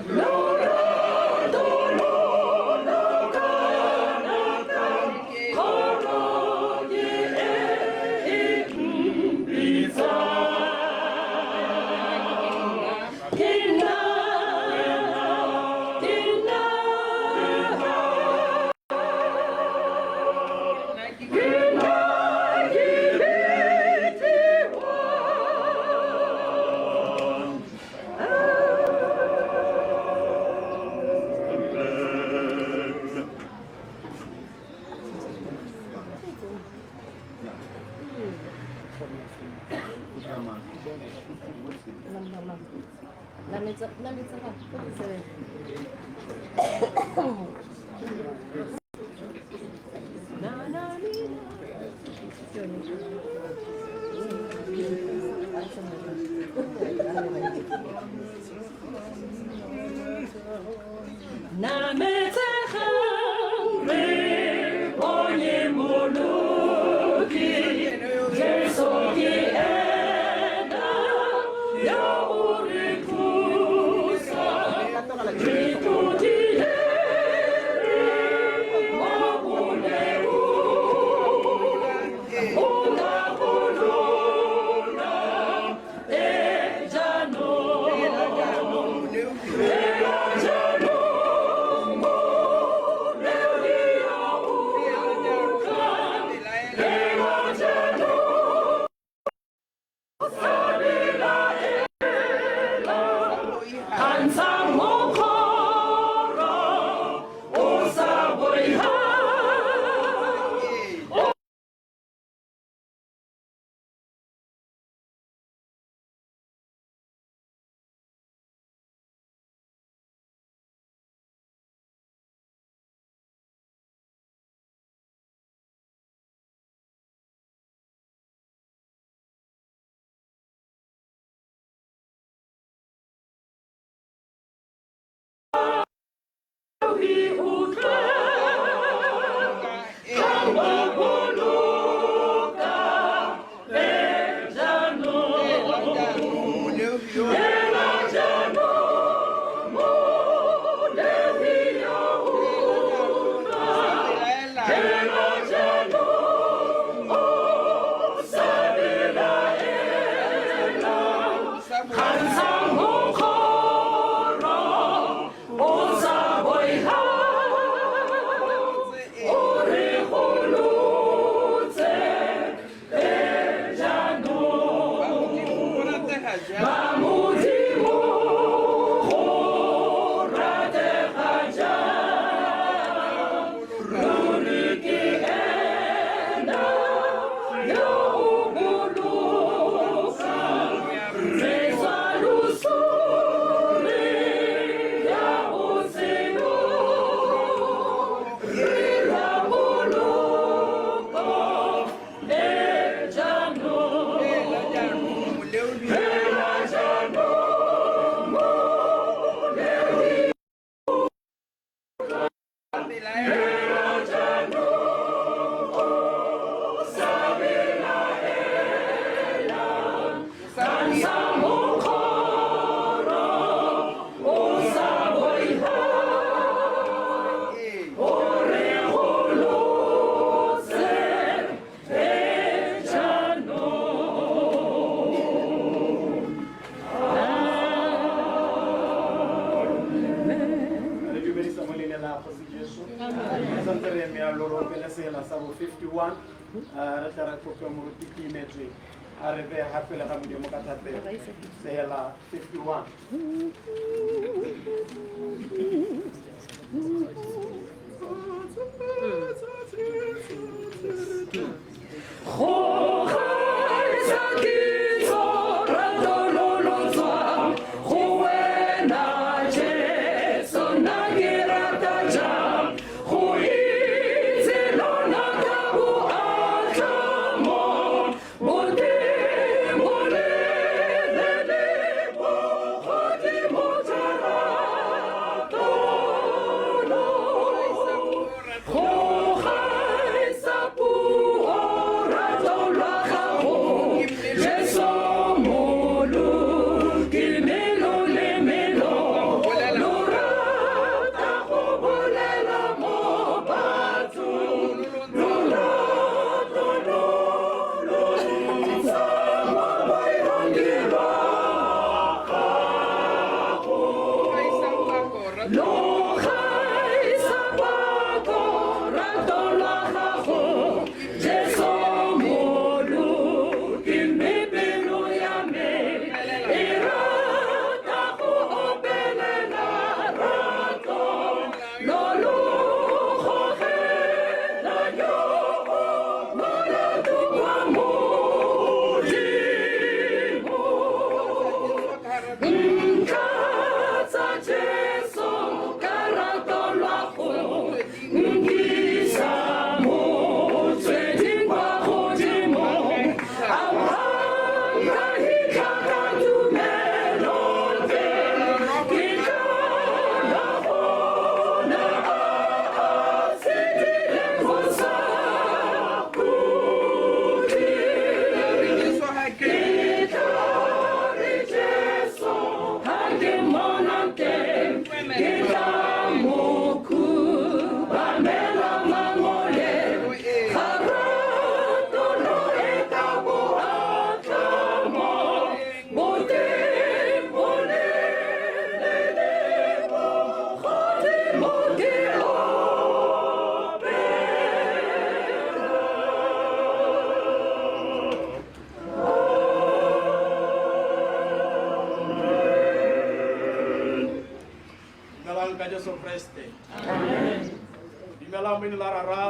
Motara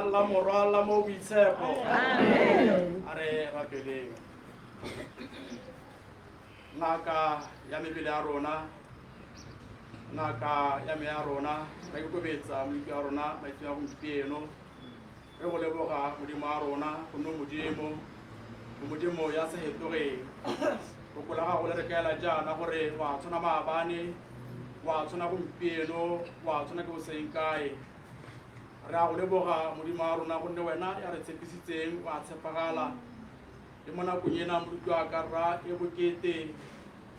La moral, la mobisepo. Are rapele. Naka yami bile arona. Naka yami arona. Kai ko betsa mi arona, mai tya ko pieno. E go le boga mo di marona, ko no modimo ya se hetore. Ko kula ga go le ka la jana gore wa tsona maabane, wa tsona ko pieno, wa tsona ko seinkai. Ra go leboga modimo a rona gonne wena ya re tshepisitseng wa tshepagala le mo nakong ena moruti wa ka rra e bokete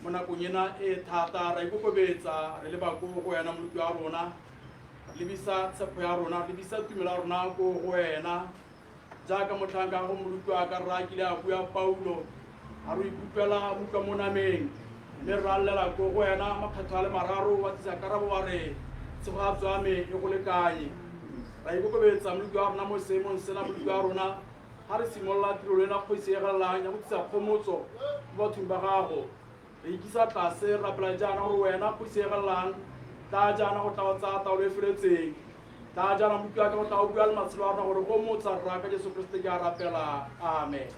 mo nakong ena e thata ra ikokobetsa re le bako go wena moruti wa rona lebisa tshepo ya rona lebisa tumelo ya rona ko go wena jaaka motlhanka go moruti wa ka rra kile a bua Paulo a re ikutlwela buka mo nameng mme ra llela ko go wena makgetho a le mararo wa tsa karabo wa re tshegatso ya me e go lekanye ra ikokobetsa moruti wa rona mo seemong sena moruti wa rona ha re simolola tiro lena kgosi e galelang ya go tlisa kgomotso mo bathong ba gago re ikisa tlase ra pela jaana gore wena kgosi e galelang tla jaana go tla go tsaya taolo e feletseng tla jaana moruti wa ka go tla go bua le matshelo a rona gore go motsa rra ka Jesu Kriste ke a rapela amen.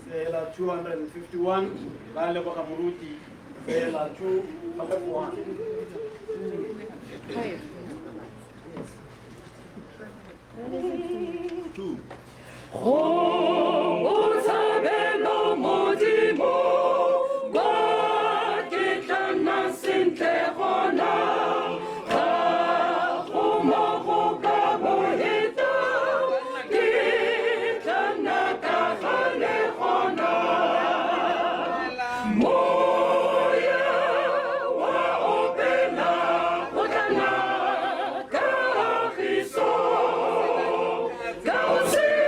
Sela 251 ba leboga moruti sela 251. Two. Oh, sabelo modimo, bakitana sinte gona, ga go mo go ka boheta, kitana ka gane gona. Moya wa opela, otana ka giso. Go see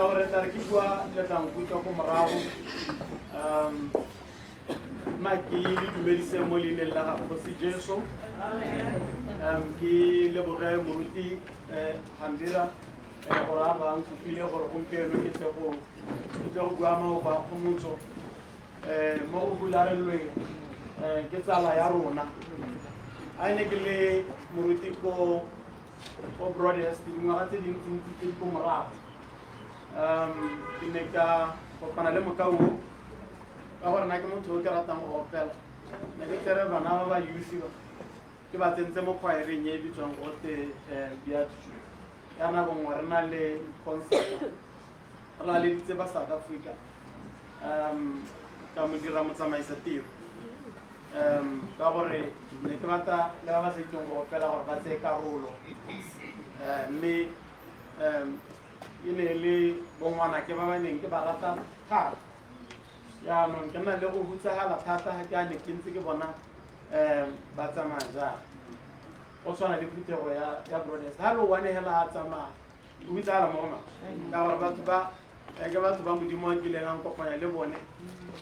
hore tla re ke bua le tla nkutwa ko morago ma ke le dumedise mo leineng la gago go se Jesu ke leboge moruti Handira gore a bang tsupile gore gompieno ke tle go bua maoba go motso mo go bularelweng ke tsala ya rona a ne ke le moruti ko Broadest dingwaga tse dintsi tse di ko morago ke ne ka kopana le mokao ka gore na ke motho o ke ratang go opela ne ke tere bana ba ba youth ke ba tsentse mo choireng e bitswang gote Beatitude ya nako nngwe re na le concert re na le ditse ba South Africa ka mo dira motsamaisa tiro ka gore ne ke batla le ba ba sa itseng go opela gore ba tseye karolo mme e ne le bongwana ke ba ba neng ke ba rata thata yaanong ke nna le go hutsagala thata ga ke a ne ke ntse ke bona ba tsamaya jang go tshwana le phutego ya Broadest ga lo one hela a tsamaya o hutsagala mo gona ka gore batho ba ke batho ba modimo a kileng ang kopanya le bone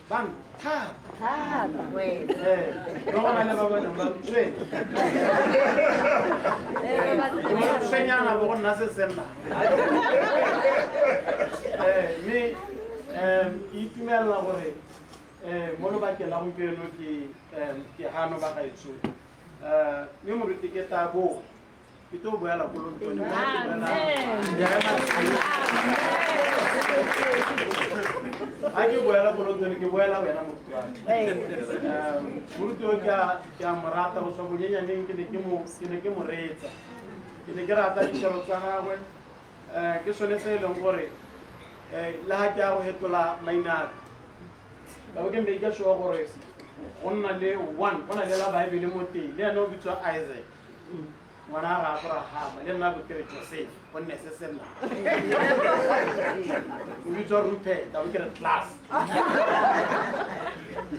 bang thata le gona le ba boneng ba tshwenyana bo go nna se senna mme ke itumelela gore mo lobakeng la gompieno ke hano ba gaetsho mme moruti ke tabo ke tlo boela ko lontone a ke boela ko lontone ke boela wena moruti o ke a morata go tswa bonyenyaneng ke ne ke mo reetsa ke ne ke rata ditiro tsa gagwe ke sone se e leng gore le ha ke a go hetola maina ka bo ke make sure gore go nna le one go na le la Baebele mo teng le ene o bitswa Isaac ngwana ga Abrahama le nna bo kere Joseph go nne se senna o bitswa Rupert ka bo kere class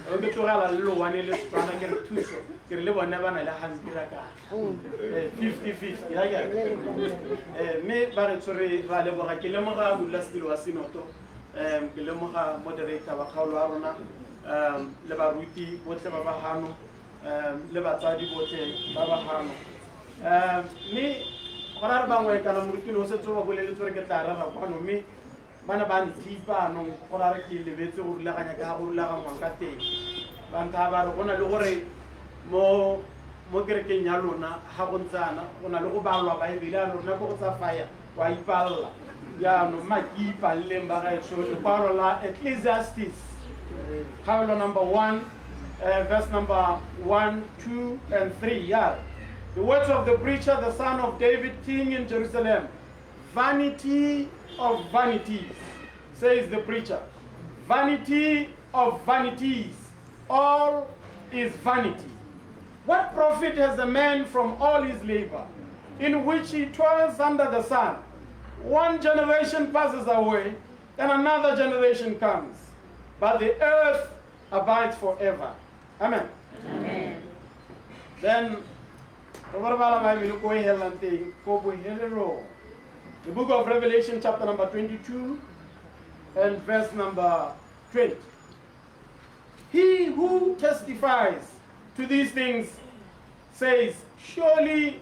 o ke tlogela le lowane le Setswana ke re thuso ke re le bone ba na le Handira ka 50-50 ya ke mme ba re tsore ba leboga ke lemoga modulasetulo wa sinoto ke lemoga moderator wa kgaolo a rona le baruti botlhe ba ba gano le batsadi botlhe ba ba gano mme go ra re bangwe kana morutile o setse ba boleletse gore ke tla rara kwano mme ba ne ba ntshipa anong go ra re ke lebetse go rulaganya ka go rulagangwang ka teng bantha ba re go na le gore mo kerekeng ya lona ga go ntsana go na le go balwa Baebele a lona ko go tsa fire wa ipalela yaanong ma ke ipaleleng ba gaetso lekwalo la Ecclesiastes kgaolo number 1 verse number 1, 2 and 3 yeah. The words of the preacher, the son of David, king in Jerusalem. Vanity of vanities, says the preacher. Vanity of vanities, all is vanity. What profit has a man from all his labor, in which he toils under the sun? One generation passes away, and another generation comes, but the earth abides forever. Amen. Amen. Then, the book of Revelation, chapter number 22, and verse number 20. He who testifies to these things says, surely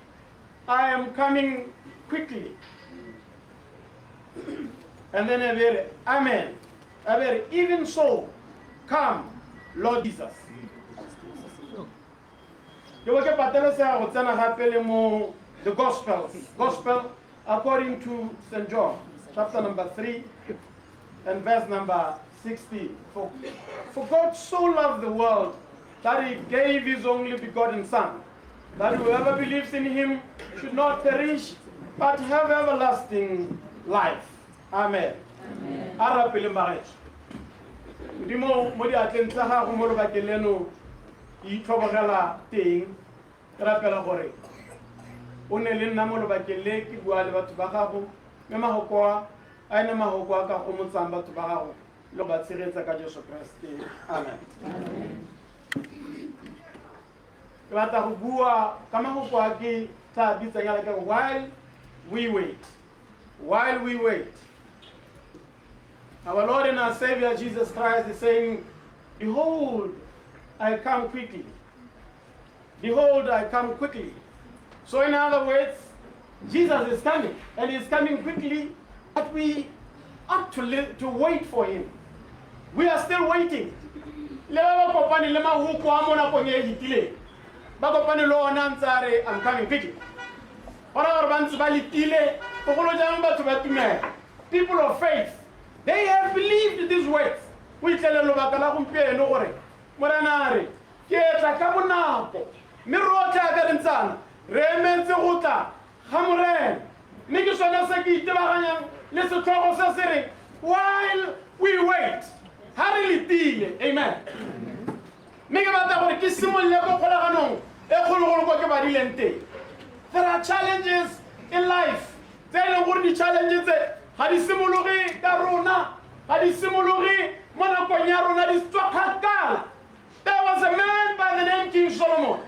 I am coming quickly. And then amen. Even so, come, Lord Jesus. The Gospel according to St. John, chapter number 3 and verse number 16. For God so loved the world that he gave his only begotten Son, that whoever believes in him should not perish, but have everlasting life. Amen. Amen. Dimo modi atlentsha ga go mo lo bakeleno I tlhobogela teng rapela gore o ne le nna mo lo bakele ke bua le batho ba gago me mahoko a ene mahoko a ka go motsang batho ba gago lo ba tshegetsa ka Jesu Kriste. Amen. Ke batla go bua ka mahoko a ke tla bitsanya le ka while we wait Our Lord and our Savior Jesus Christ is saying, behold, I come quickly. Behold, I come quickly. So in other words, Jesus is coming, and He's coming quickly, but we ought to wait for Him. We are still waiting. I'm coming quickly. People of faith, they have believed these words. We tell them while we wait. Amen. There are challenges in life. There are challenges. There was a man by the name King Solomon.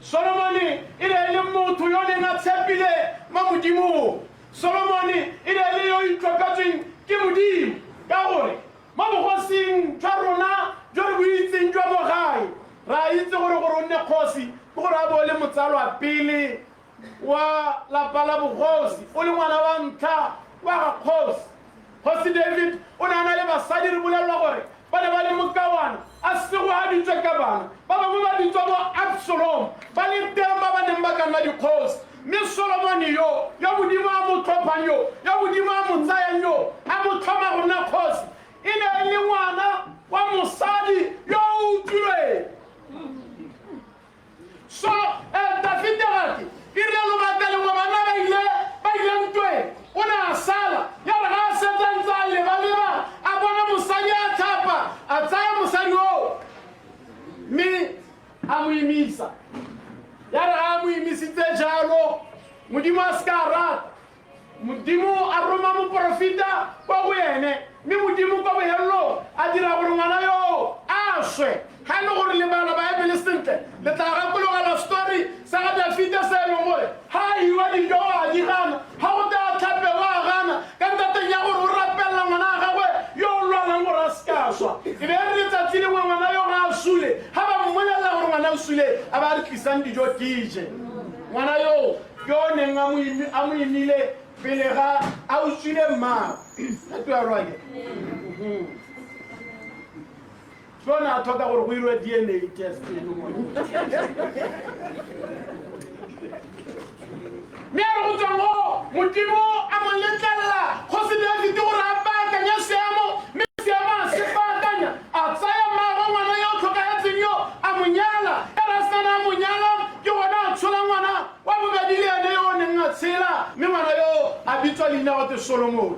Solomon ile mutu yone na tsepile mamudimu. Solomon ile yo introduction kimudimu. Kagore mabukhosing twarona jorbuitse njwabogai ra itse gore gore ne khosi gore abole motsalo a pele wa la pala bukhosi o le ngwana wa ntha wa khosi. Khosi David o nana le basadi re bolelwa gore ba le mokawana a se go ha ditse ka bana ba ba ditse bo Absalom ba le temba ba neng ba kana dikhosi. Me Solomon yo ya modimo a mothopanyo ya modimo a motsayano a mothoma gona khosi ine le ngwana wa mosadi yo utlwe. So David rati ire lo batale mo bana ba ile ntwe ona sala ya ba sa tsantsale ba leba a bona mosadi a thapa a tsaya mosadi o me a mo imisa ya ra mo imisitse jalo modimo a skara modimo a roma mo profita kwa go ene me modimo kwa bo hello a dira gore ngwana yo a shwe ha le gore le bana ba Bible sentle le tla ga kologa la story sa ga David se le gore ha iwa di go a di gana ha go ta thape wa gana ka ntate ya gore o rapella ngwana ga we yo lwana ngora ska swa e be re tsa tsile ngwana yo ga sule ha ba mmonyela gore ngwana o sule a ba re tlisang dijo tije ngwana yo yo ne nga mo imile pele ga a o sule ma a twa rwake Sona toka gore go irwe DNA test e mo. Me a go tsongo modimo a mo letlela go se David go ra ba ka nya seamo me seamo se ba kanya a tsaya ma go ngwana yo tlhoka ya tsenyo a monyala era sana monyala ke bona tshola ngwana wa bo ba dile ene yo ne nga tshela me ngwana yo a bitswa lina go te Solomon.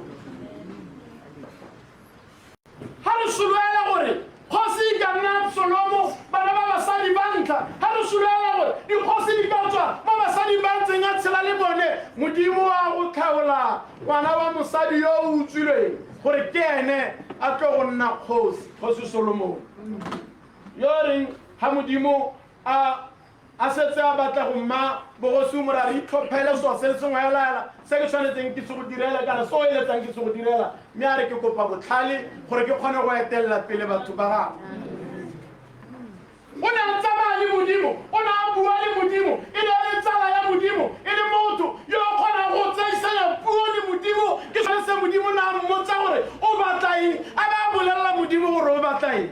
Ha re sulwela gore khosi ka nna Solomo bana ba basadi bantla ha re sulwela gore di khosi di ka tswa ba basadi ba tsenga tshela le bone modimo a go tlhaola ngwana wa mosadi yo o utswileng gore ke ene a tlo go nna khosi Solomon yo reng ha modimo a setse a batla go mma bogosi o morari itlhophele so se sengwe ya se ke tshwanetseng ke se go direla kana so eletsang ke se go direla mme a re ke kopa botlhale gore ke kgone go etelela pele batho ba gago. O ne a tsamaya le modimo o ne a bua le modimo e ne le tsala ya modimo e le motho yo o kgonang go tsaisanya puo le modimo ke sone se modimo na mmotsa gore o batla eng a ba bolelela modimo gore o batla eng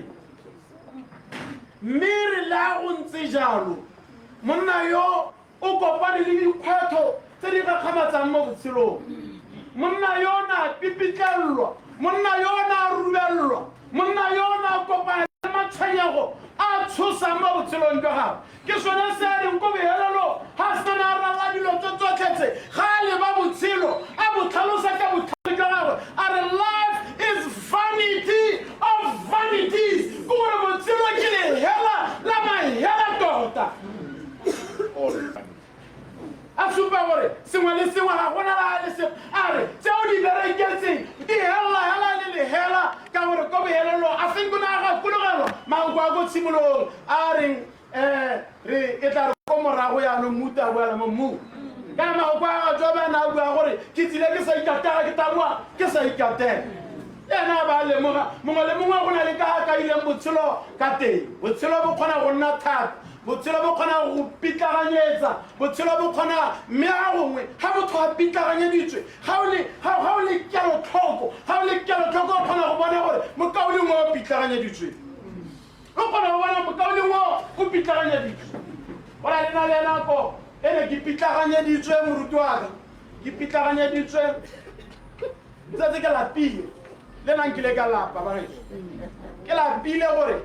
mme re la go ntse jalo monna yo o kopane le dikgwetlho tse di gakgamatsang mo botshelong. Monna yo na pipitlellwa monna yo na rubellwa monna yo na kopana le matshwenyego a tshosang mo botshelong jwa gago ke sone se a reng ko behelelo ga sana rala dilo tse tsotlhetse ga a leba botshelo a bo tlhalosa ka botlhale jwa gagwe a re life is vanity of vanities ko gore botshelo ke lehela la mahela tota a supa gore sengwe le sengwe ga gona la le se a re tseo di bereketseng di hela le lehela ka gore ko bohelelo a feng kona ga kologelo manko a go tshimolong a reng mu ka maokwa jo ba na bua gore ke tsile ke sa ikatela ke tamwa ke sa ikatela yena ba le mongwe le mongwe go na le ka ileng botshelo ka teng botshelo bo kgona go nna thata botshelo bo kgona go pitlaganyetsa botshelo bo kgona mme a gongwe ga motho a pitlaganyeditswe ga o le kelotlhoko ga o le kelotlhoko o kgona go bona gore mokaodi mo o pitlaganyeditswe o kgona go bona mokaodi mo go pitlaganyeditswe gona le na le nako e ne ke pitlaganyeditswe moruti wa ka ke pitlaganyeditswe tsatse ke lapile le nna nkile ka lapa bageso ke lapile gore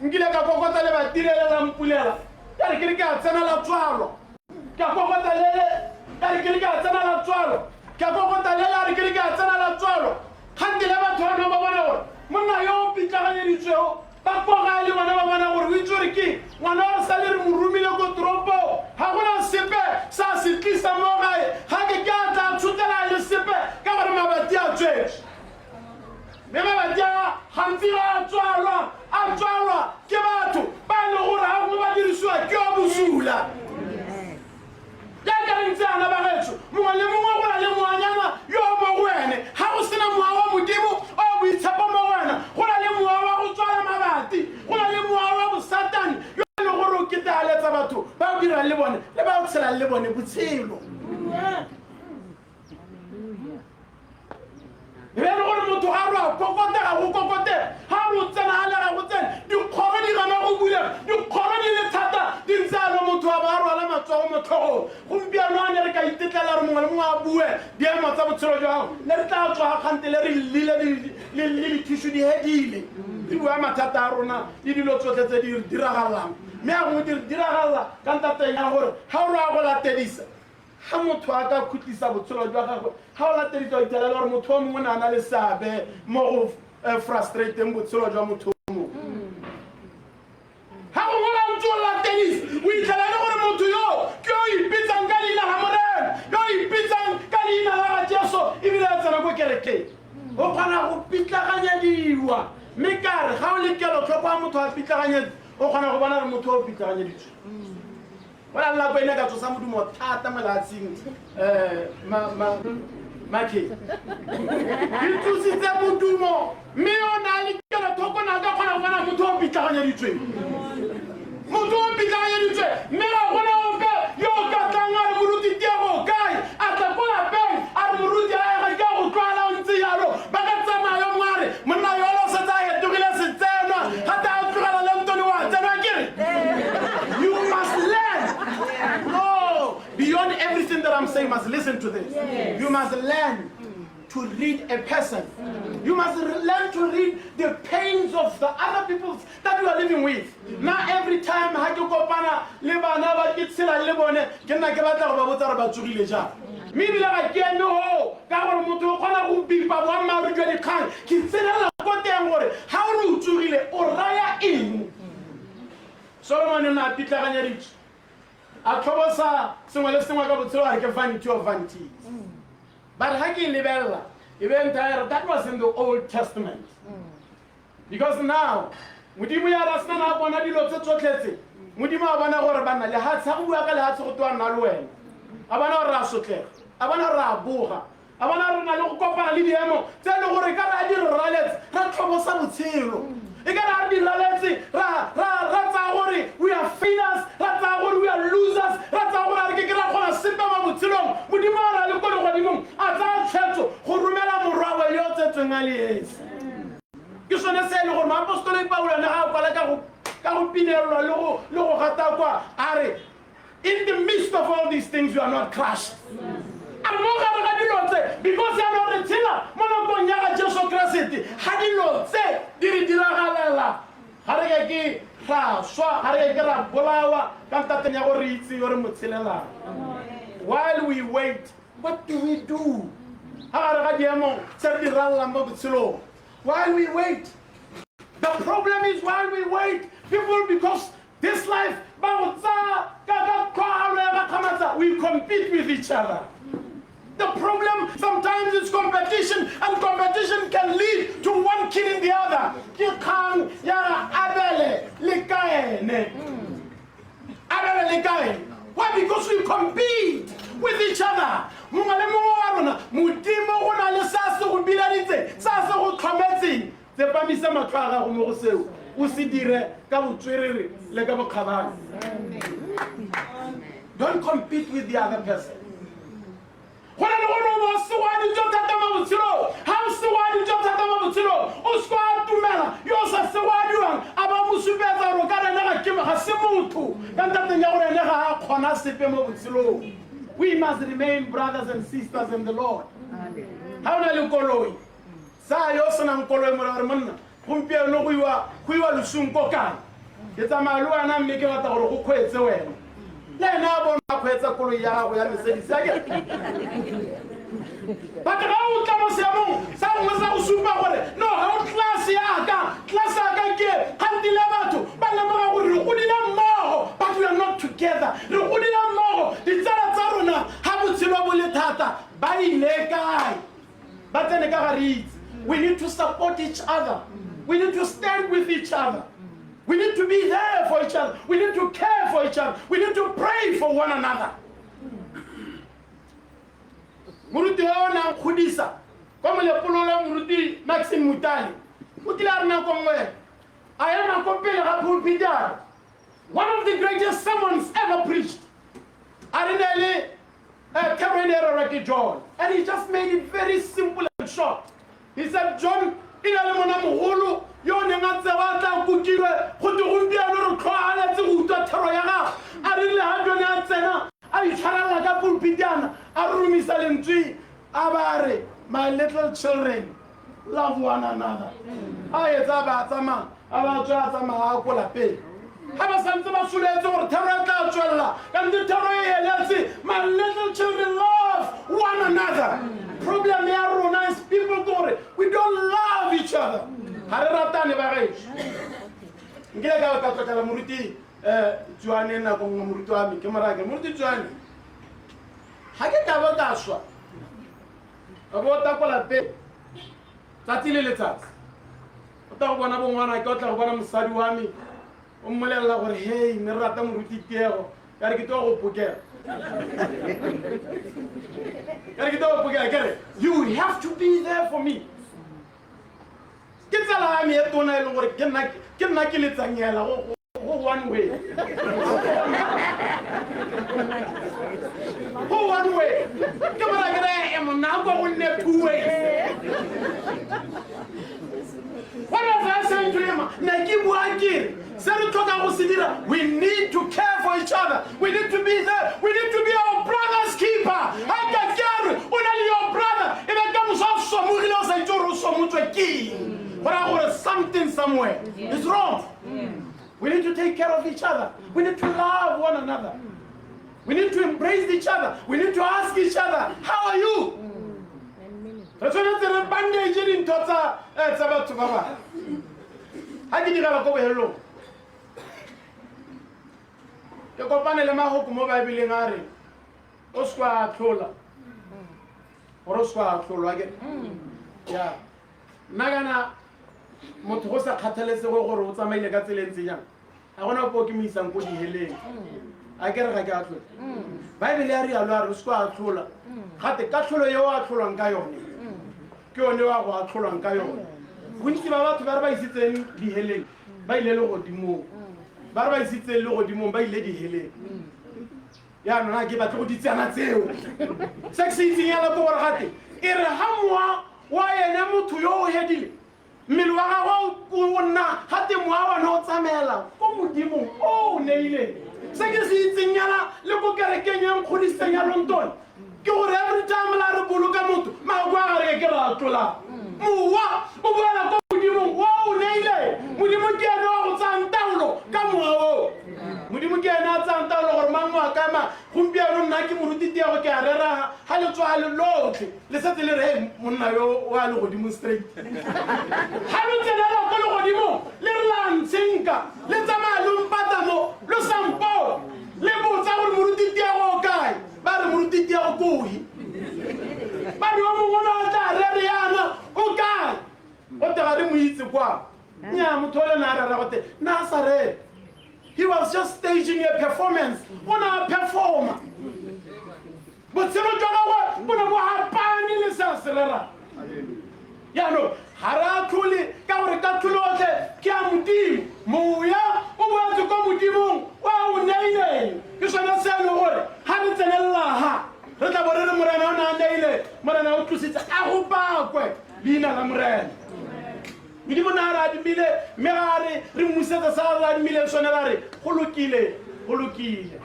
nkile ka kokota le batirele la mpulela ka re ke re ke a tsena la tswalo ka kokota lele ka re ke re ke a tsena la tswalo ka kokota lele a re ke re ke a tsena la tswalo kgante le batho ba ba bona gore monna yo o pitlaganyeditswego ba koga le bona ba bona gore o itse gore ke ngwana wa sa le re mo rumile ko toropo ga gona sepe sa se tlisa mo gae ga ke a tla tshotela le sepe ka gore mabati a tswetse mme mabati a gantsi a tswalwa ke batho ba e le gore ga gongwe ba dirisiwa ke o bosula jaaka re ntse ana bagetso mongwe le mongwe go na le moanyana yo o mo go wene ga go sena mowa wa modimo o boitshepo mo wena go na le mowa wa go tswala mabati go na le mowa wa bosatane yo e le gore o ketealetsa batho ba o dirang le bone le ba o tshelang le bone botshelo e be le gore motho ga re a kokotega go kokotega ga re o tsena a le ga go tsena dikgoro di gana go bulega dikgoro di le thata di ntse a le motho a ba a rwala matsogo mo tlhogong gompieno a ne re ka itetlela re mongwe le mongwe a bue diemo tsa botshelo jwa gago le re tla tswa kgante le re llele le dithuso di hedile di bua mathata a rona le dilo tsotlhe tse di diragalang mme a gongwe di diragalela ka ntateng ya gore ga o re a go latedisa ga motho a ka khutlisa botshelo jwa gagwe ga o latedisa o itelela gore motho o mongwe ne a na le seabe mo go frustrateng botshelo jwa motho o mongwe ga gongwe ba ntse o latedisa o itlhela le gore motho yo ke o ipitsang ka leina ga morena yo o ipitsang ka leina la ga jesu ebile a tsena ko kerekeng o kgona go pitlaganyediwa mme kare ga o le kelotlhoko a motho a pitlaganyedi o kgona go bona re motho o pitlaganyeditswe wala la ko ene ka tsosa modumo thata molatsing make ke tsositse modumo mme o na le kelotlhoko na ka kgona go bona motho o pitlaganyeditsweng motho o pitlaganyeditswe mme ga gona ope yo o ka tlang a re moruti tiego kae a tla ko lapeng a re moruti a ega ke a go tlwala o ntse yalo ba ka tsamaya mo a re monna yolo o setse a etogile setsenwa gata a tlogela le ntoni wa tsenwa kere you must learn no beyond everything that I'm saying must listen to this you must learn to read a person. You must learn to read the pains of the other people that you are living with. Not every time ha ke kopana le bana ba ke tsela le bone ke nna ke batla go ba botsa re ba tsogile jang. Me bila ga ke no ho ka gore motho o kgona go bipa ba ma re jwa dikgang ke tsela go teng gore ha o re o tsogile o raya eng. Solomon na pitlaganyeditse a tlhobosa sengwe le sengwe ka botshelo a re ke vanity of vanities. But Haki Libella, that was in the Old Testament. Because now, Mudimu Rasana Bonadi Lotsotleti, Mudima Abana Rabana, the Hatsabuaka Hatsuan Naluen, Abana Rasoke, Abana Rabuha, Abana Nalukopa Lidiamo, tell the Horekara Ralets, Ratrobosa Zero. You got to be Lalesi, Ratzahori, we are failures, Ratzahori, we are losers, Ratzahori, Kikana, Simba Mutilon, Mudimara, Lukodim, Azal Cheto, Hurumela Murawa, Yota Tunalies. You should have said, oh, my apostolic power and how Carupino, Logo Hatakwa, Are. In the midst of all these things, you are not crushed. Because you are not a tiller, Monoponya Jesu Christ, Hadilo, say, Diridira Halala, Haraki, Swa, Harakara, Bolawa, Cantatanya Ritzi or Mutzilla. While we wait, what do we do? Haradiamo, Serdirala Mobitsilo. While we wait, the problem is while we wait, people, because this life, we compete with each other. The problem sometimes is competition, and competition can lead to one killing the other. What Why? Because we compete with each other. Mongale mongwe wa rona modimo go na le sa se go bileditse sa se go tlhometseng tsepamisa matlho a gago mo go seo o se dire ka botswerere le ka bokgabane. Don't compete with the other person. Go na le go no se wa di jo thata mo botshelo ha o se wa di jo thata mo botshelo o se wa tumela yo sa se wa diwang a ba mo supetsa ro ka rena ga ke ga se motho ka ntateng ya gore ne ga a kgona sepe mo botshelo. We must remain brothers and sisters in the Lord. How na le koloi sa yo sena koloi mo re monna gompieno go iwa lusung ko kae ke tsamaya le wena mme ke batla gore go kgwetse wena le ena a bona a kgwetsa koloi ya gago ya Mercedes ya ke batho ga o tla mo seemong sa gongwe sa go supa gore no ga o class yaka ke gantile batho ba lemoga gore re godile mmogo but we are not together re godile mmogo ditsala tsa rona ga botshelo bo le thata ba ile kae ba tsene ka gare itse. We need to support each other. We need to stand with each other. We need to be there for each other. We need to care for each other. We need to pray for one another. Muruti ona khudisa kwa mole polola muruti Maxime Mutali utila na komwe ayana kompele ga pulpita. One of the greatest sermons ever preached. Arinele Cabernet Rocky John, and he just made it very simple and short. He said, John, ina le mona mogolo yo ne nga tseba tla kukilwe go te gompieno re tlhoala tse go utwa thero ya ga a rile ha jone a tsena a itshwarela ka pulpitiana a rumisa lentswe a ba re, my little children, love one another. A etsa ba tsama a ba tswa tsama a ko lapeng ha ba santse ba suletse gore thero ya tla tswella ka ntse thero e heletse, my little children, love one another. Problem ya rona is people gore we don't love each other. Ha re ratane ba gaetsho. Nkile ka tlotlela moruti Tshwane na go moruti wa me ke morake moruti Tshwane. Ha ke ka ba ka swa. Ba bota kwa lapeng. Tsatsi le letsatsi. O tla go bona bongwana ke o tla go bona mosadi wa me. O mmolelela gore hey me rata moruti Tiego ka re ke to go pokela. You have to be there for me. Get a me at one way. One way. Come on, I am now going there 2 ways. What was I saying to him? We need to care for each other. We need to be there. We need to be our brother's keeper. I can care only your brother. If it comes off something somewhere is wrong. We need to take care of each other. We need to love one another. We need to embrace each other. We need to ask each other, how are you? That's what the bandage in Tota. It's about to Baba. I didn't have a go hello. Ke kopane le mahopo mo Bible a re o swa tlhola o swa tlholwa ke ya nagana motho go sa kgathaletse gore o tsamaile ka tseleng yang a gona po ke mo isang go di heleng a ke re ga ke a tlhola Bible ya re a lo swa tlhola gate ka tlholo yo a tlholwang ka yone ke yone wa go a tlholwang ka yone bontsi ba batho ba re ba isitseng di heleng ba ile le godimo ba re ba isitseng le godimo ba ile di heleng ya nna ke batla go di tsana tseo se se itseng ya la go gore gate e re ha moa wa ene motho yo o hedile mmele wa gago o nna gate moa wa no tsamela go modimo o neile se ke se itseng ya le go kerekeng ya nkgodiseng ya lontone ke gore every time la re boloka motho ma go a re ke ra tlola moa o boela go modimo wa o neile modimo ke ene wa go tsantaulo ka moa o modimo ke ene a tsantaulo gore mang wa kama gompieno nna ke moruti Tiego ke a rera ha le tswa le lotlhe le setse le re monna yo wa le godimo straight ha le tsena le go le godimo le re la ntsenka le tsamaya le mpatamo le sampo le botsa gore moruti Tiego kae ba re moruti Tiego koi ba di o mongwe o tla re yana o kae o tega re mo itse kwa nya mothole na rera gote na sa re He was just staging a performance. Ona performer. Botshelo jwa gagwe bo ne bo hapane le se a se rerang. Yaanong ga re a tlhole ka gore ka tlholotlhe ke a modimo. Moya o boetse ko modimong wa o neileng. Ke sone se e leng gore ga re tsenelela ha re tla bo re re morena o ne a neile morena o tlositse a go pakwe leina la morena. Modimo na re adimile mme ga re mmusetsa sa re adimile sone ba re go lokile go lokile.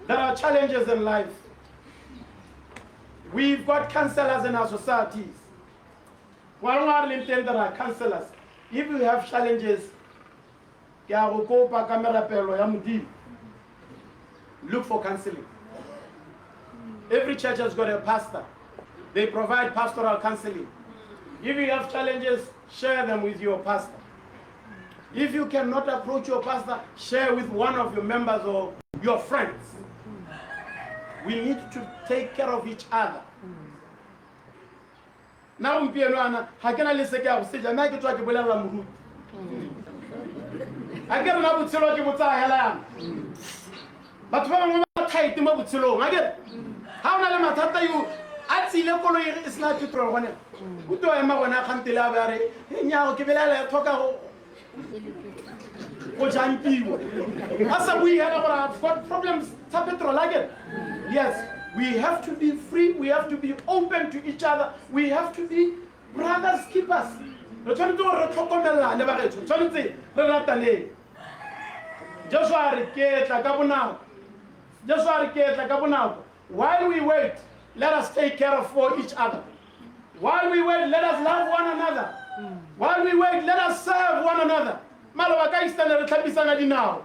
There are challenges in life. We've got counselors in our societies. There are counselors. If you have challenges, look for counseling. Every church has got a pastor. They provide pastoral counseling. If you have challenges, share them with your pastor. If you cannot approach your pastor, share with one of your members or your friends. We need to take care of each other. Now we are going to listen to our stage. I'm not going to talk about I get an opportunity to tell you. But when I'm not tight, I'm not too I get how am I you? I see the color is not to throw one. Who do I know when I come to Lavare? Now, give it a talk. As we have got problems, yes, we have to be free, we have to be open to each other, we have to be brothers keepers. While we wait, let us take care of for each other. While we wait, let us love one another. While we wait, let us serve one another. Malawaka istana re tlhapisana dinao.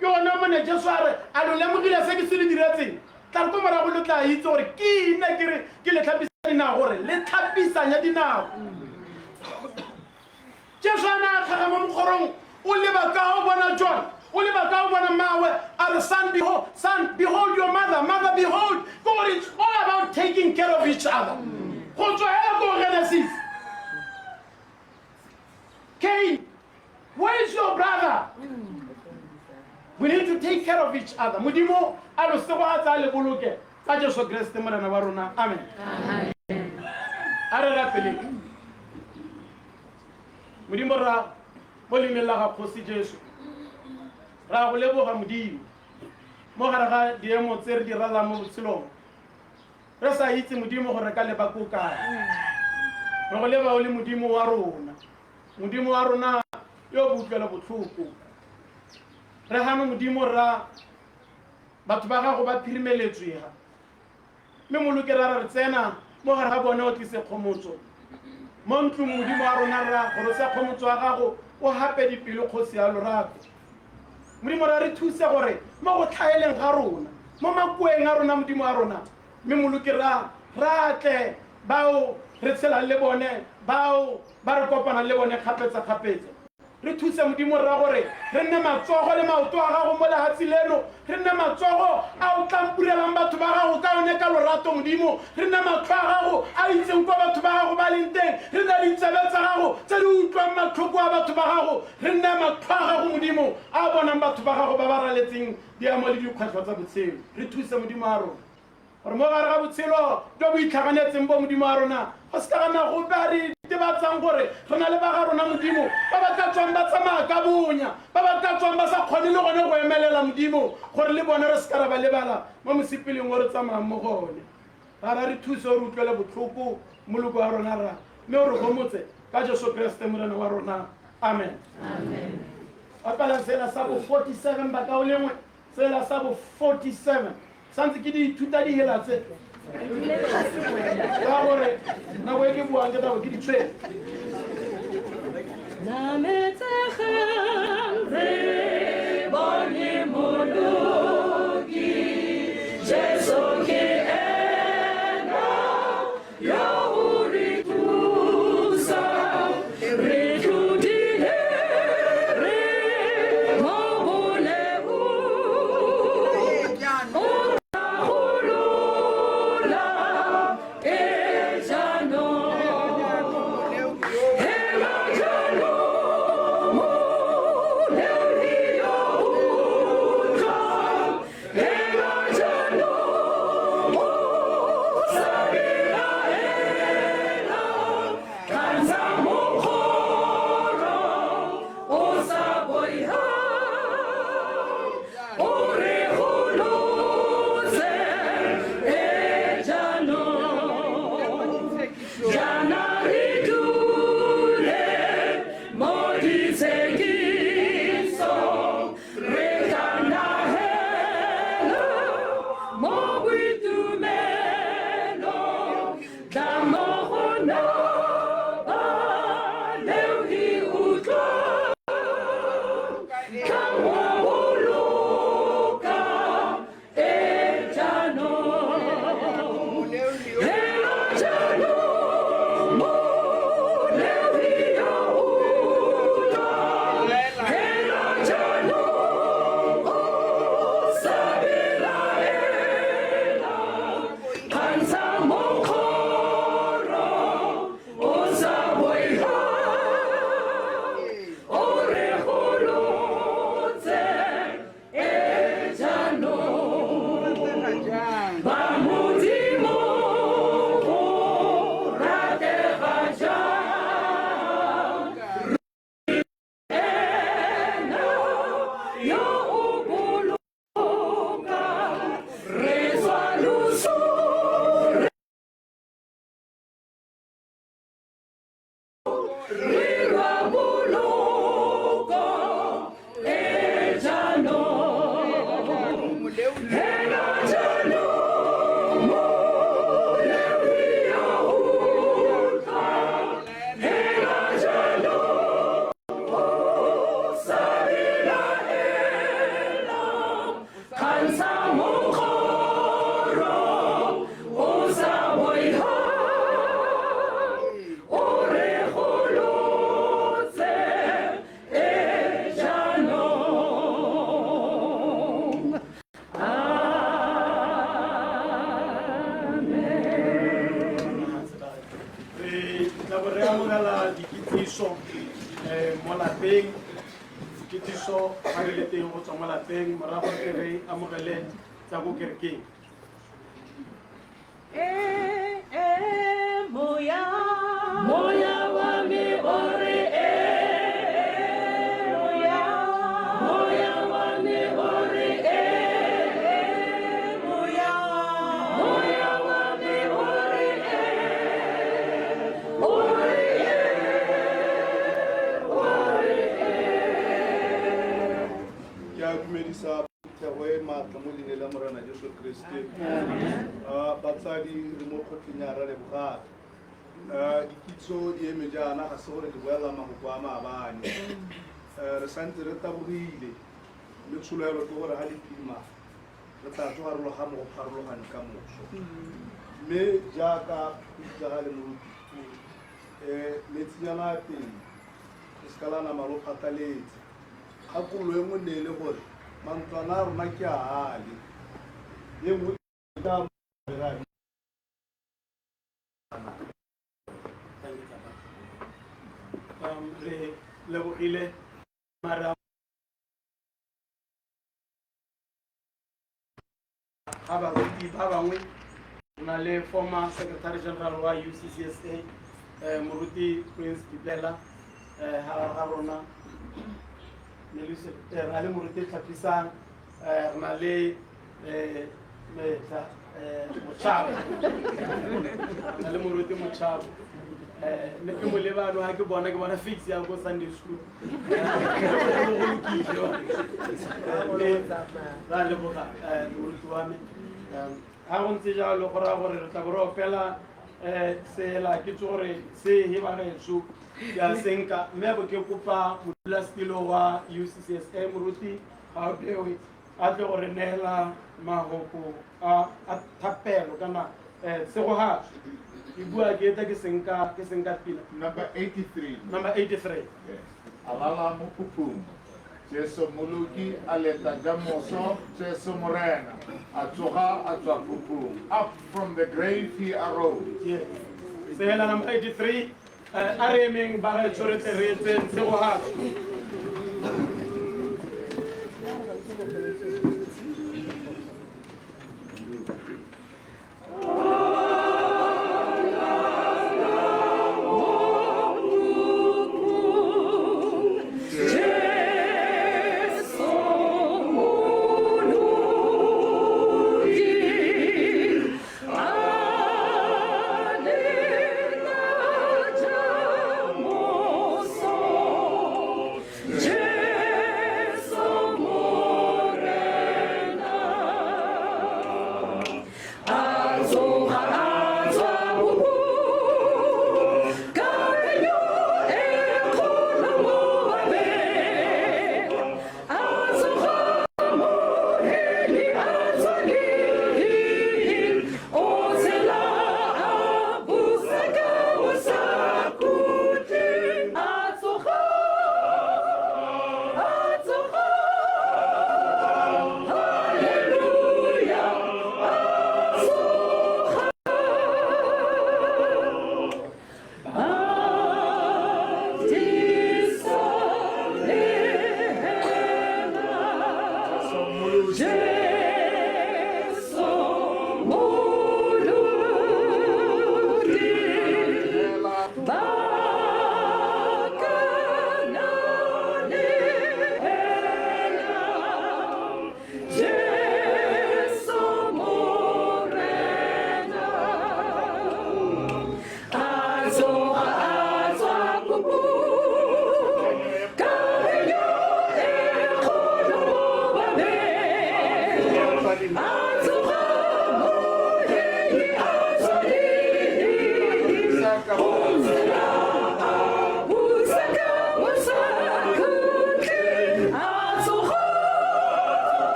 Ke ona mone Jesu a re a lo lemogile se ke se le diretseng. Tla go mara go lo tla itse gore ke ine ke le tlhapisana dinao gore le tlhapisanya dinao. Jesu ana tlhaga mo mogorong o leba ka o bona John. O leba ka o bona mawe a re son behold your mother, mother behold. God, it's all about taking care of each other. Go tswa go Genesis. Cain, where is your brother? We need to take care of each other. Modimo a lo se go a tsa le boloke ka Jesu Kriste morena wa rona. Amen. Amen. A re rapele. Modimo ra mo lemela ga kgosi Jesu. Ra go leboga modimo. Mo gare ga diemo tse re di rala mo botshelong. Re sa itse modimo gore ka leba ko kae. Re go leba o le modimo wa rona. Modimo wa rona yo butlwela botlhoko. Re hana modimo ra batho ba gago ba phirimeletswe ga. Me moloke ra re tsena mo gare ga bone o tlise kgomotso. Mo ntlo modimo wa rona ra go se kgomotso wa gago o hape dipelo kgosi ya lorato. Modimo ra re thuse gore mo go tlhaeleng ga rona, mo makweng a rona modimo wa rona. Me moloke ra tle bao re tshela le bone bao ba re kopana le bone kgapetsa. Re thuse modimo ra gore re nne matsogo le maoto a gago mo lehatsi leno. Re nne matsogo a o tlampurelang batho ba gago ka one ka lorato modimo. Re nne matlho a gago a itseng kwa batho ba gago ba leng teng. Re nne ditsebe tsa gago tse di utlwang matlhoko a batho ba gago. Re nne matlho a gago modimo a bonang batho ba gago ba ba raletseng diamo le dikgwetlho tsa botshelo. Re thuse modimo a rona gore mo gare ga botshelo jo bo itlhaganetseng bo modimo a rona go se ka gana gope a re tebatsang gore re na le ba ga rona modimo ba ba ka tswang ba tsamaya ka bonya ba ba ka tswang ba sa kgone le gone go emelela modimo gore le bone re se ka ra ba lebala mo mosepeleng o re tsamayang mo gone. Ra re thuse o re utlwele botlhoko moloko wa rona ra mme o re gomotse ka Jesu Kriste morena wa rona. Amen. Amen. Apala sela sa bo 47 ba ka o lengwe sela sa bo 47 santse ke di thuta di hela tse ka gore na go ke buang ke taba ke di tshwe na metsegang re bone moloki Jesu ke ena yo o re thusa re thudile re mo bolego Yeah. ketiso mo lapeng ketiso ga re le teng go tswa mo lapeng morago ke re amogele tsa ko kerekeng moya wa me ore moya wa me ore moya wa me ore ke a dumedisa phutego e maatla mo leine la morena Jesu Kriste batsadi re mo kgotleng ya ra lebogata dikitso di eme jaana ga se gore di boela magoko a maabane re santse re tabogile mme tshologelo ke gore ga lephima re tla tsoga re loga mo go pharologane ka moso mme jaaka phutsa ga le moruti metsinyana a teng e se ka la nama lo phatlaletse kgakololo e nngwe ne e le gore mantlwana a rona ke a ale ye nngwe ka re lebogile mara ga baruti ba bangwe o na le former secretary general wa UCCSA moruti Prince Dipela ga rona re na le moruti Tlhapisang re na le Motšhaba re na le moruti Motšhaba ne ke mo lebano ga ke bona fix ya ko Sunday school ra leboga moruti wa me ga go ntse jalo go raya gore re tla bo re opela sela ke tse gore se he bagetso ya senka mme bo ke kopa modulasetilo wa UCCSA moruti ga o bewe a tle gore neela magoko a thapelo kana se go gatsho ke bua ke eta ke senka pila Number 83. number 83 Yes. Alala Mupupum. Jesu Muluki Aleta Jamoso, Jesu Morena. Atsoha Atsapupum. Up from the grave he arose. yes sela number 83 a re emeng ba re tshoretse re etseng se go gatsho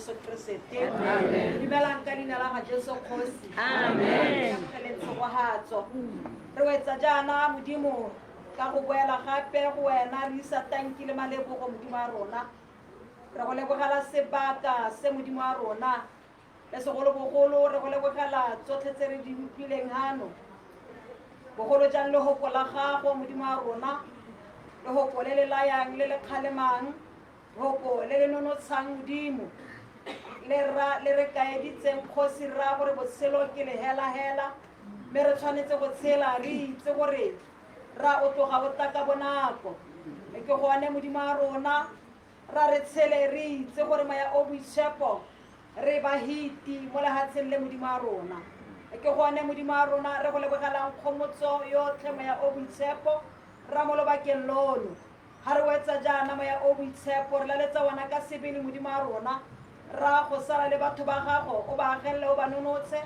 Jesu Kriste. Amen. Dumelang ka leina la ga Jesu Kgosi. Amen. Re wetsa jaana Modimo ka go boela gape go wena re isa tanki le malebogo Modimo a rona. Re go lebogela sebaka se Modimo a rona le segolobogolo re go lebogela tsotlhe tse re di utlwileng hano bogolo jang le hopo la gago Modimo a rona le hopo le le layang le le kgalemang hopo le le nonotshang Modimo le re kaeditseng kgosi ra gore botshelo ke le hela me re tshwanetse go tshela re itse gore ra o tloga o taka bonako ke gone Modimo a rona ra re tshele re itse gore maya o boitshepo re ba hiti mo lehatsheng le Modimo a rona ke gone Modimo a rona re go lebogelang kgomotso yotlhe maya o boitshepo ra mo lobakeng lono ha re wetsa jaana maya o boitshepo re laletsa wona ka sebele Modimo a rona ra go sala le batho ba gago o ba agelle o ba nonotse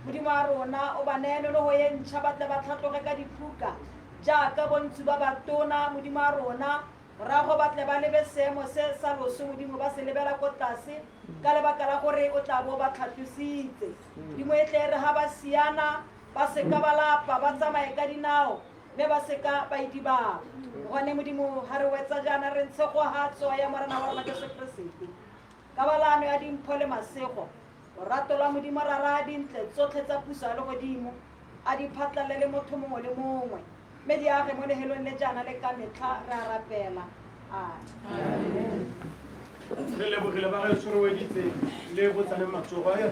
Modimo a rona o ba neele le go yentšha batle ba tlhatloge ka diphuka jaaka bontsi ba batona Modimo a rona ra go batle ba lebe seemo se sa loso Modimo ba se lebela ko tlase ka lebaka la gore o tla bo ba tlhatlositse Modimo e tle re ha ba siana ba se ka ba lapa ba tsamaye ka dinao me ba se ka ba idiba gone Modimo ha re wetsa jaana re ntshe go hatso ya morena wa rona Jesu Kriste ka balano ya dimpho le masego o rato la Modimo ra ra dintle tsotlhe tsa puso ya le godimo a di phatlalle le motho mongwe le mongwe me di age mo lehelong le jaana le ka metlha re a rapela amen. re lebogile ba ga tshwere weditse le go tsane matsogo a